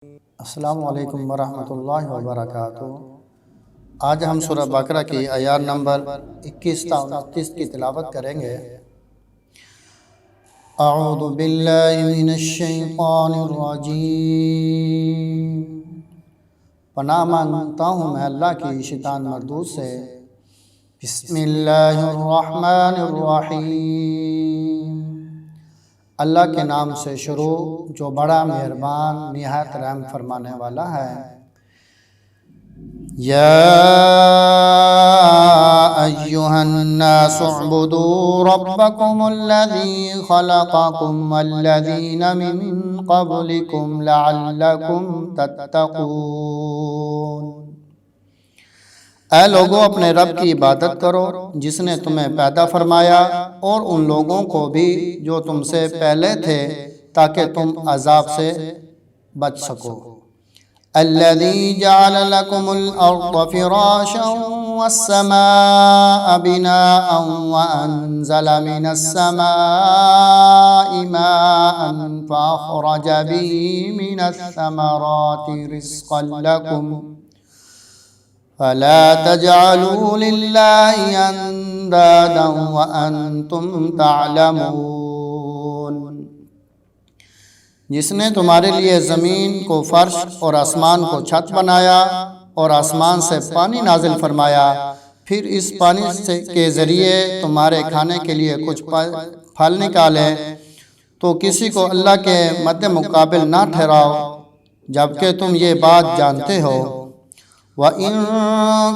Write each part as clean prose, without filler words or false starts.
السلام علیکم ورحمۃ اللہ وبرکاتہ۔ آج ہم سورہ بقرہ کی آیات نمبر 21 تا 29 کی تلاوت کریں گے۔ اعوذ باللہ من الشیطان الرجیم۔ پناہ مانگتا ہوں میں اللہ کی شیطان مردود سے۔ بسم اللہ الرحمن الرحیم۔ اللہ کے نام سے شروع جو بڑا مہربان نہایت رحم فرمانے والا ہے۔ یا ایھا الناس اعبدوا ربکم الذی خلقکم والذین من قبلکم لعلکم تتقون۔ اے لوگوں اپنے رب کی عبادت کرو جس نے تمہیں پیدا فرمایا اور ان لوگوں کو بھی جو تم سے پہلے تھے تاکہ تم عذاب سے بچ سکو۔ الذی جعل لکم الارض فراشا والسماء بناء وانزل من السماء ماء فاخرج به من الثمرات رزقا لکم فلا تجعلوا للہ اندادا وانتم تعلمون۔ جس نے تمہارے لیے زمین کو فرش اور آسمان کو چھت بنایا اور آسمان سے پانی نازل فرمایا، پھر اس پانی کے ذریعے تمہارے کھانے کے لیے کچھ پھل نکالے، تو کسی کو اللہ کے مد مقابل نہ ٹھہراؤ جبکہ تم یہ بات جانتے ہو۔ وَإِن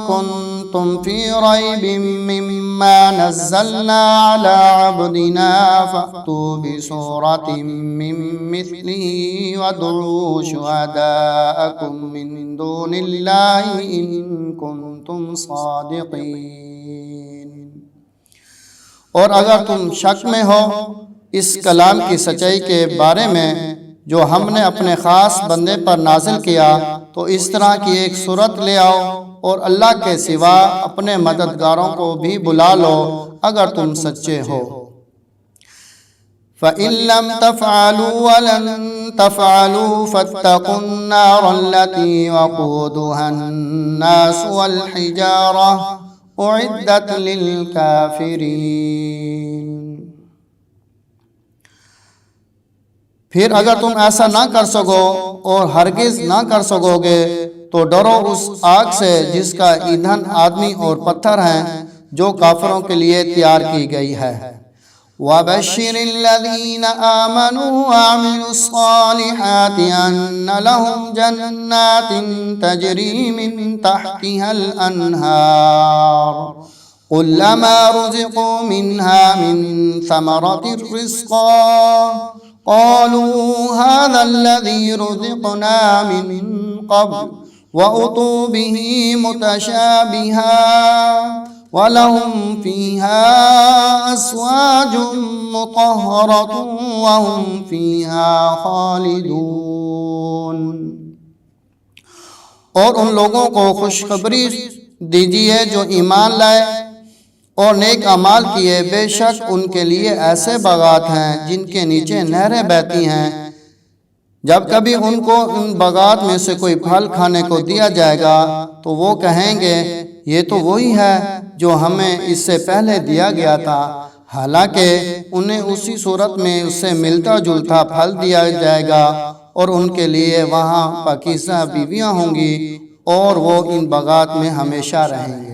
كُنتُمْ فِي رَيْبٍ مِّمَّا نَزَّلْنَا عَلَىٰ عَبْدِنَا فَأْتُوا بِسُورَةٍ مِّن مِّثْلِهِ وَادْعُوا شُهَدَاءَكُم مِّن دُونِ اللَّهِ إِن كُنتُمْ صَادِقِينَ۔ اور اگر تم شک میں ہو اس کلام کی سچائی کے بارے میں جو ہم نے اپنے خاص بندے پر نازل کیا، تو اس طرح کی ایک صورت لے آؤ اور اللہ کے سوا اپنے مددگاروں کو بھی بلا لو اگر تم سچے ہو۔ فَإِن لَّمْ تَفْعَلُوا وَلَن تَفْعَلُوا فَاتَّقُوا النَّارَ الَّتِي وَقُودُهَا النَّاسُ وَالْحِجَارَةُ أُعِدَّتْ لِلْكَافِرِينَ۔ پھر اگر تم ایسا نہ کر سکو اور ہرگز نہ کر سکو گے تو ڈرو اس آگ سے جس کا ایندھن آدمی اور پتھر ہیں جو کافروں کے لیے تیار کی گئی ہے۔ وَبَشِّرِ الَّذِينَ آمَنُوا وَعَمِلُوا الصَّالِحَاتِ أَنَّ لَهُمْ جَنَّاتٍ تَجْرِي مِن تَحْتِهَا الْأَنْهَارُ كُلَّمَا رُزِقُوا مِنْهَا مِن ثَمَرَةٍ رِّزْقًا قالوا هذا الذي رزقنا من قبل وأتوا به متشابها ولهم فيها أزواج مطهرة وهم فيها خالدون۔ اور ان لوگوں کو خوشخبری دیجیے جو ایمان لائے اور نیک اعمال کیے، بے شک ان کے لیے ایسے باغات ہیں جن کے نیچے نہریں بہتی ہیں۔ جب کبھی ان کو ان باغات میں سے کوئی پھل کھانے کو دیا جائے گا تو وہ کہیں گے یہ تو وہی ہے جو ہمیں اس سے پہلے دیا گیا تھا، حالانکہ انہیں اسی صورت میں اس سے ملتا جلتا پھل دیا جائے گا اور ان کے لیے وہاں پاکیزہ بیویاں ہوں گی اور وہ ان باغات میں ہمیشہ رہیں گے۔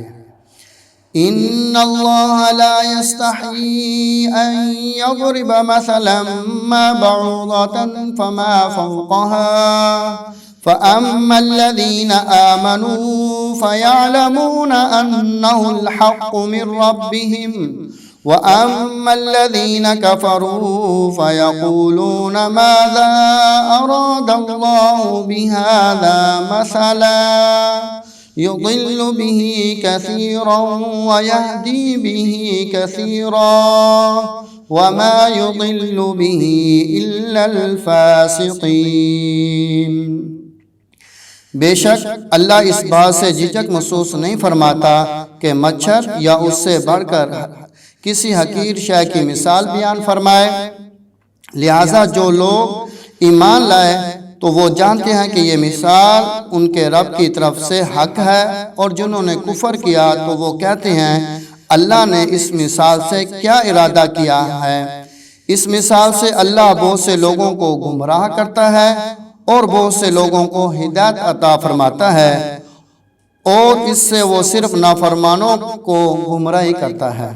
ان اللہ لا يستحيي ان يضرب مثلا ما بعوضة فما فوقها فاما الذين آمنوا فيعلمون انه الحق من ربهم واما الذين كفروا فيقولون ماذا اراد الله بهذا مثلا يضل به كثيرا ويهدي به كثيرا وما يضل به إلا الفاسقين۔ بے شک اللہ اس بات سے جھجک محسوس نہیں فرماتا کہ مچھر یا اس سے بڑھ کر کسی حقیر شے کی مثال بیان فرمائے، لہذا جو لوگ ایمان لائے تو وہ جانتے ہیں کہ یہ مثال ان کے رب کی طرف سے حق ہے، اور جنہوں نے کفر کیا تو وہ کہتے ہیں اللہ نے اس مثال سے کیا ارادہ کیا ہے۔ اس مثال سے اللہ بہت سے لوگوں کو گمراہ کرتا ہے اور بہت سے لوگوں کو ہدایت عطا فرماتا ہے، اور اس سے وہ صرف نافرمانوں کو گمراہی کرتا ہے۔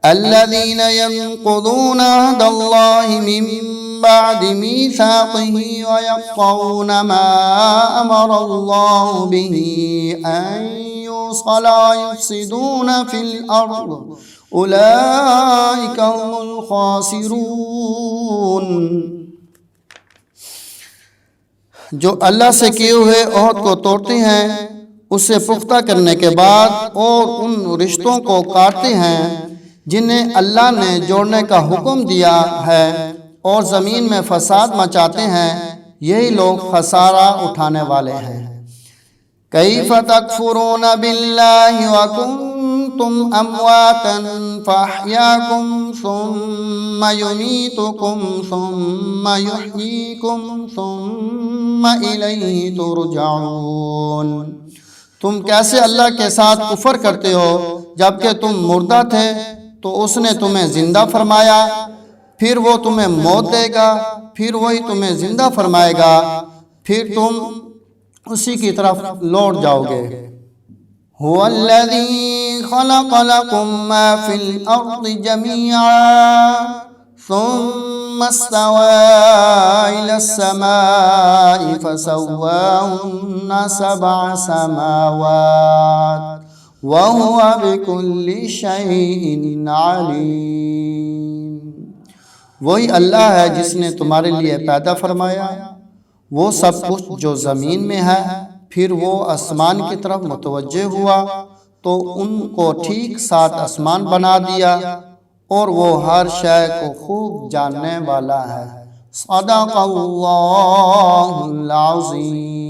الذين ينقضون عهد الله من بعد ميثاقه ويقطعون ما أمر الله به أن يوصل ويفسدون في الأرض أولئك هم الخاسرون۔ جو اللہ سے کیے ہوئے عہد کو توڑتے ہیں اسے پختہ کرنے کے بعد اور ان رشتوں کو کاٹتے ہیں جنہیں اللہ نے جوڑنے کا حکم دیا ہے اور زمین میں فساد مچاتے ہیں، یہی لوگ خسارہ اٹھانے والے ہیں۔ کیف تکفرون باللہ وکنتم امواتا فاحیاکم ثم یمیتکم ثم یحییکم ثم الیہ ترجعون۔ تم کیسے اللہ کے ساتھ کفر کرتے ہو جبکہ تم مردہ تھے، تو اس نے تمہیں زندہ فرمایا، پھر وہ تمہیں موت دے گا، پھر وہی تمہیں زندہ فرمائے گا، پھر تم اسی کی طرف لوٹ جاؤ گے۔ هو الذی خلق لکم ما فی الارض جمیعا ثم استوى إلى السماء فسواهن 7 سماوات وَهُوَ بِكُلِّ شَيْءٍ عَلِيمٌ۔ وہی اللہ ہے جس نے تمہارے لیے پیدا فرمایا وہ سب کچھ جو زمین میں ہے، پھر وہ آسمان کی طرف متوجہ ہوا تو ان کو ٹھیک 7 آسمان بنا دیا، اور وہ ہر شے کو خوب جاننے والا ہے۔ صدق اللہ العظیم۔